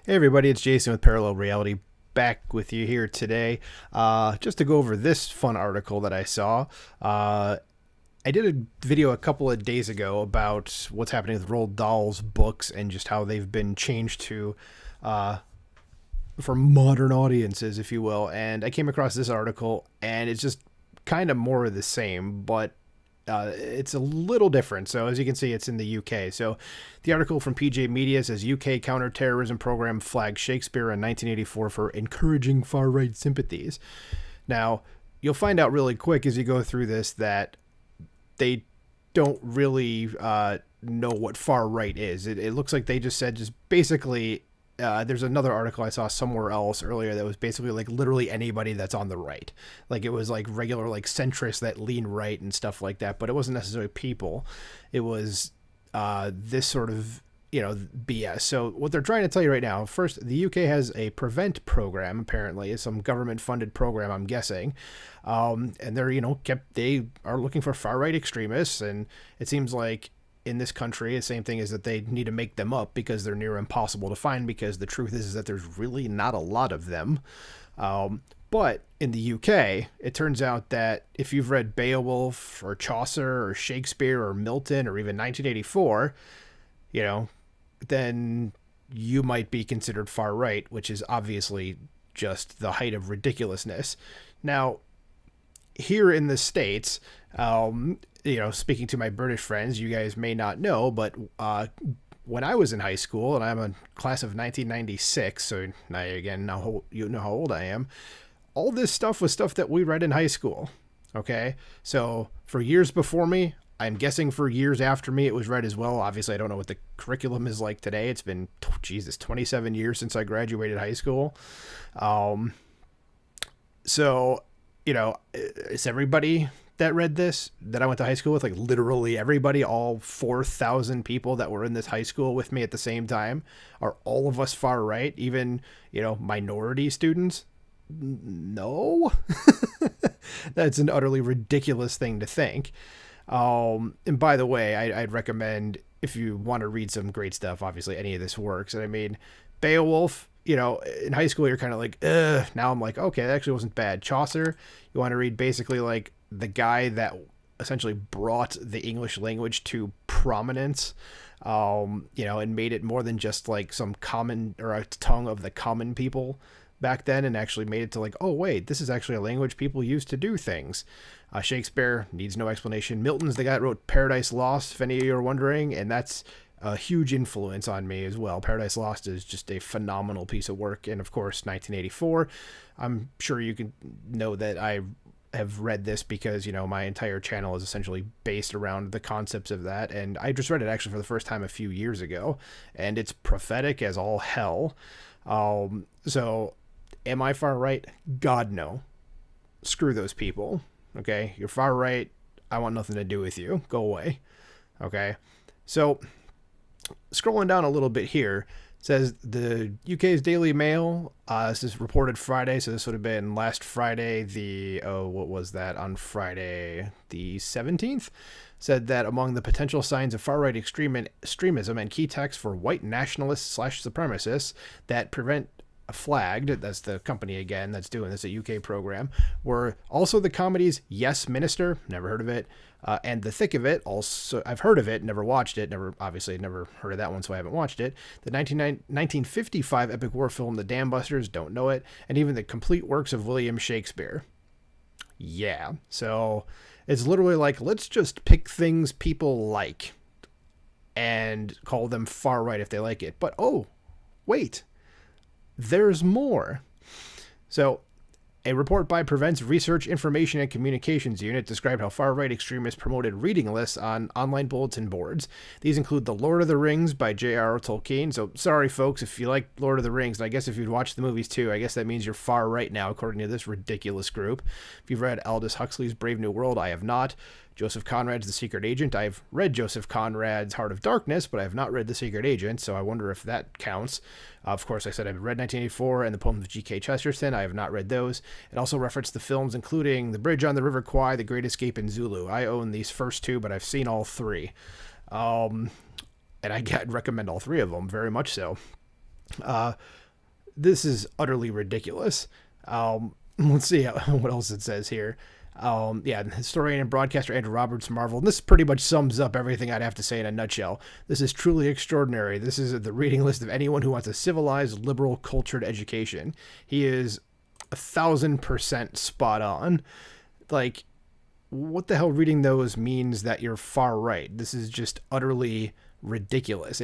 Hey everybody, it's Jason with Parallel Reality, back with you here today. Just to go over this fun article that I saw. I did a video a couple of days ago about what's happening with Roald Dahl's books and just how they've been changed to uh, for modern audiences, if you will. And I came across this article, and it's just kind of more of the same, but it's a little different. So as you can see, it's in the UK. So the article from PJ Media says UK counterterrorism program flagged Shakespeare in 1984 for encouraging far-right sympathies. Now, you'll find out really quick as you go through this that they don't really know what far right is. It looks like they just said just basically. There's another article I saw somewhere else earlier that was basically like literally anybody that's on the right. Like it was like regular like centrists that lean right and stuff like that, but it wasn't necessarily people. It was this sort of BS. So what they're trying to tell you right now, first, the UK has a prevent program. Apparently, it's some government funded program, I'm guessing, and they're they are looking for far right extremists, and it seems like in this country, the same thing is that they need to make them up because they're near impossible to find, because the truth is that there's really not a lot of them. But in the UK, it turns out that if you've read Beowulf or Chaucer or Shakespeare or Milton or even 1984, then you might be considered far right, which is obviously just the height of ridiculousness. Now, here in the States, speaking to my British friends, you guys may not know, but when I was in high school, and I'm a class of 1996, so now you know how old I am, all this stuff was stuff that we read in high school, okay? So for years before me, I'm guessing for years after me, it was read as well. Obviously, I don't know what the curriculum is like today. It's been, 27 years since I graduated high school. So, it's everybody that read this that I went to high school with, like literally everybody, all 4,000 people that were in this high school with me at the same time. Are all of us far right? Even, minority students? No. That's an utterly ridiculous thing to think. And by the way, I'd recommend, if you want to read some great stuff, obviously any of this works. And I mean, Beowulf, in high school, you're kind of like, ugh. Now I'm like, okay, that actually wasn't bad. Chaucer, you want to read basically like the guy that essentially brought the English language to prominence, and made it more than just like some common or a tongue of the common people back then, and actually made it to like, oh wait, this is actually a language people use to do things. Shakespeare needs no explanation. Milton's the guy that wrote Paradise Lost, if any of you are wondering, and that's a huge influence on me as well. Paradise Lost is just a phenomenal piece of work. And of course, 1984, I'm sure you can know that I have read this because, my entire channel is essentially based around the concepts of that. And I just read it actually for the first time a few years ago, and it's prophetic as all hell. So am I far right? God, no. Screw those people. Okay. You're far right. I want nothing to do with you. Go away. Okay. So scrolling down a little bit here, says the UK's Daily Mail, this is reported Friday, so this would have been last Friday, on Friday the 17th, said that among the potential signs of far-right extremism and key texts for white nationalists/supremacists that prevent flagged, that's the company again that's doing this, a UK program, were also the comedies Yes Minister, never heard of it, and The Thick of It, also I've heard of it, never watched it, never heard of that one, so I haven't watched it. The 1955 epic war film The Dam Busters, don't know it, and even the complete works of William Shakespeare. Yeah, so it's literally like, let's just pick things people like and call them far right if they like it. But oh, wait, there's more. So, a report by Prevent's Research, Information, and Communications Unit described how far-right extremists promoted reading lists on online bulletin boards. These include The Lord of the Rings by J.R.R. Tolkien. So, sorry, folks, if you like Lord of the Rings, and I guess if you'd watched the movies too, I guess that means you're far-right now, according to this ridiculous group. If you've read Aldous Huxley's Brave New World, I have not. Joseph Conrad's The Secret Agent. I've read Joseph Conrad's Heart of Darkness, but I have not read The Secret Agent, so I wonder if that counts. Of course, I said I've read 1984 and the poems of G.K. Chesterton. I have not read those. It also referenced the films including The Bridge on the River Kwai, The Great Escape, and Zulu. I own these first two, but I've seen all three. And I'd recommend all three of them, very much so. This is utterly ridiculous. Let's see what else it says here. Yeah, historian and broadcaster Andrew Roberts marveled. And this pretty much sums up everything I'd have to say in a nutshell. This is truly extraordinary. This is the reading list of anyone who wants a civilized, liberal, cultured education. He is 1,000% spot on. Like, what the hell reading those means that you're far right? This is just utterly ridiculous.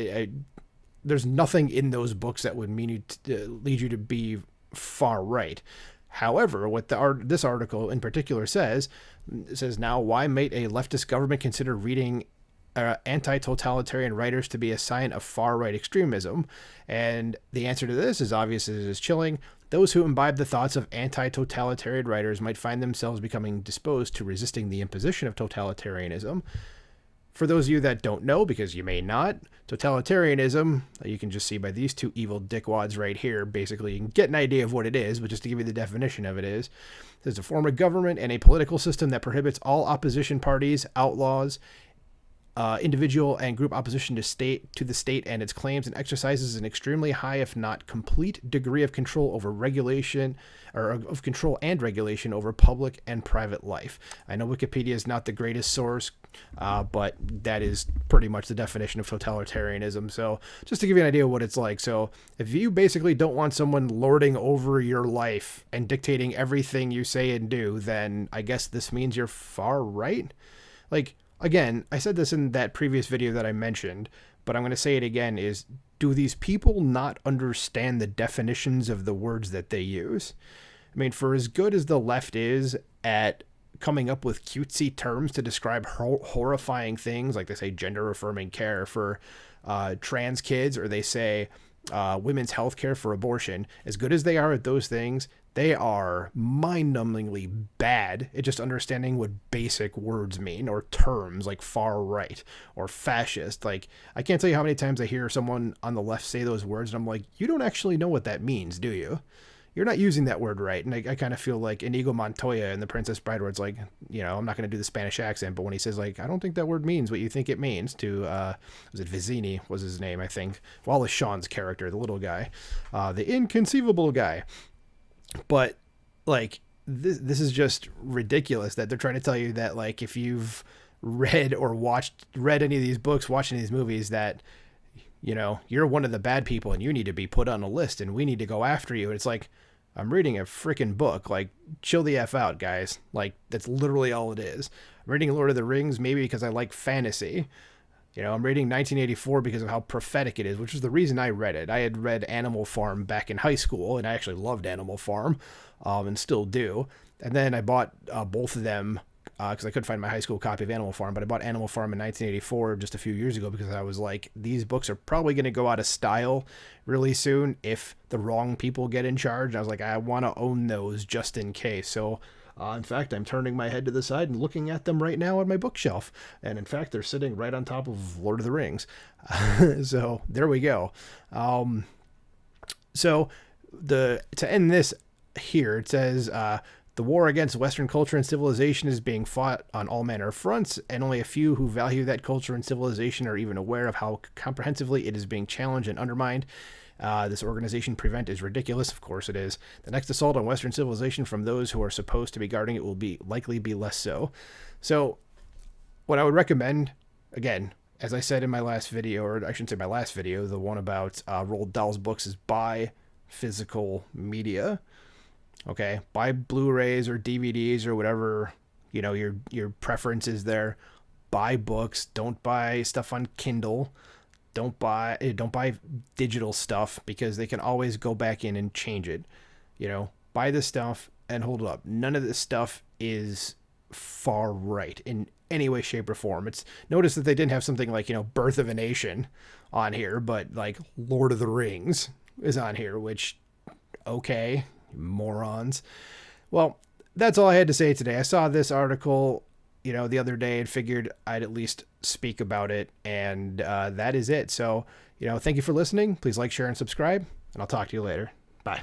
There's nothing in those books that would mean lead you to be far right. However, what this article in particular says now, why might a leftist government consider reading anti-totalitarian writers to be a sign of far-right extremism? And the answer to this is obvious as it is chilling. Those who imbibe the thoughts of anti-totalitarian writers might find themselves becoming disposed to resisting the imposition of totalitarianism. For those of you that don't know, because you may not, totalitarianism, you can just see by these two evil dickwads right here, basically you can get an idea of what it is, but just to give you the definition of it is, it's a form of government and a political system that prohibits all opposition parties, outlaws, individual and group opposition to the state and its claims, and exercises an extremely high, if not complete, degree of control over regulation, or of control and regulation over public and private life. I know Wikipedia is not the greatest source, but that is pretty much the definition of totalitarianism. So just to give you an idea of what it's like. So if you basically don't want someone lording over your life and dictating everything you say and do, then I guess this means you're far right. Like, again, I said this in that previous video that I mentioned, but I'm going to say it again, is do these people not understand the definitions of the words that they use? I mean, for as good as the left is at coming up with cutesy terms to describe horrifying things, like they say gender-affirming care for trans kids, or they say women's health care for abortion, as good as they are at those things, they are mind-numbingly bad at just understanding what basic words mean, or terms like far right or fascist. Like, I can't tell you how many times I hear someone on the left say those words, and I'm like, you don't actually know what that means, do you? You're not using that word right. And I kind of feel like Inigo Montoya in The Princess Bride, where it's like, you know, I'm not going to do the Spanish accent, but when he says, like, I don't think that word means what you think it means, to, was it Vizzini was his name, I think. Wallace Shawn's character, the little guy, the inconceivable guy. But, like, this is just ridiculous that they're trying to tell you that, like, if you've read any of these books, watched any of these movies, that, you know, you're one of the bad people and you need to be put on a list and we need to go after you. And it's like, I'm reading a freaking book. Like, chill the F out, guys. Like, that's literally all it is. I'm reading Lord of the Rings maybe because I like fantasy. You know, I'm reading 1984 because of how prophetic it is, which is the reason I read it. I had read Animal Farm back in high school, and I actually loved Animal Farm, and still do. And then I bought both of them because I couldn't find my high school copy of Animal Farm, but I bought Animal Farm in 1984 just a few years ago because I was like, these books are probably going to go out of style really soon if the wrong people get in charge. And I was like, I want to own those just in case. So in fact, I'm turning my head to the side and looking at them right now on my bookshelf. And in fact, they're sitting right on top of Lord of the Rings. So there we go. So to end this here, it says, the war against Western culture and civilization is being fought on all manner of fronts, and only a few who value that culture and civilization are even aware of how comprehensively it is being challenged and undermined. This organization Prevent is ridiculous. Of course it is. The next assault on Western civilization from those who are supposed to be guarding it will likely be less so. So what I would recommend, again, as I said in my last video, or I shouldn't say my last video, the one about Roald Dahl's books, is buy physical media. Okay, buy Blu-rays or DVDs or whatever, you know, your preference is there. Buy books. Don't buy stuff on Kindle. Don't buy digital stuff, because they can always go back in and change it. You know, buy this stuff and hold it up. None of this stuff is far right in any way, shape, or form. Notice that they didn't have something like, you know, Birth of a Nation on here, but like Lord of the Rings is on here, which, okay, morons. Well, that's all I had to say today. I saw this article, you know, the other day and figured I'd at least speak about it, and that is it. So, you know, thank you for listening. Please like, share, and subscribe, and I'll talk to you later. Bye.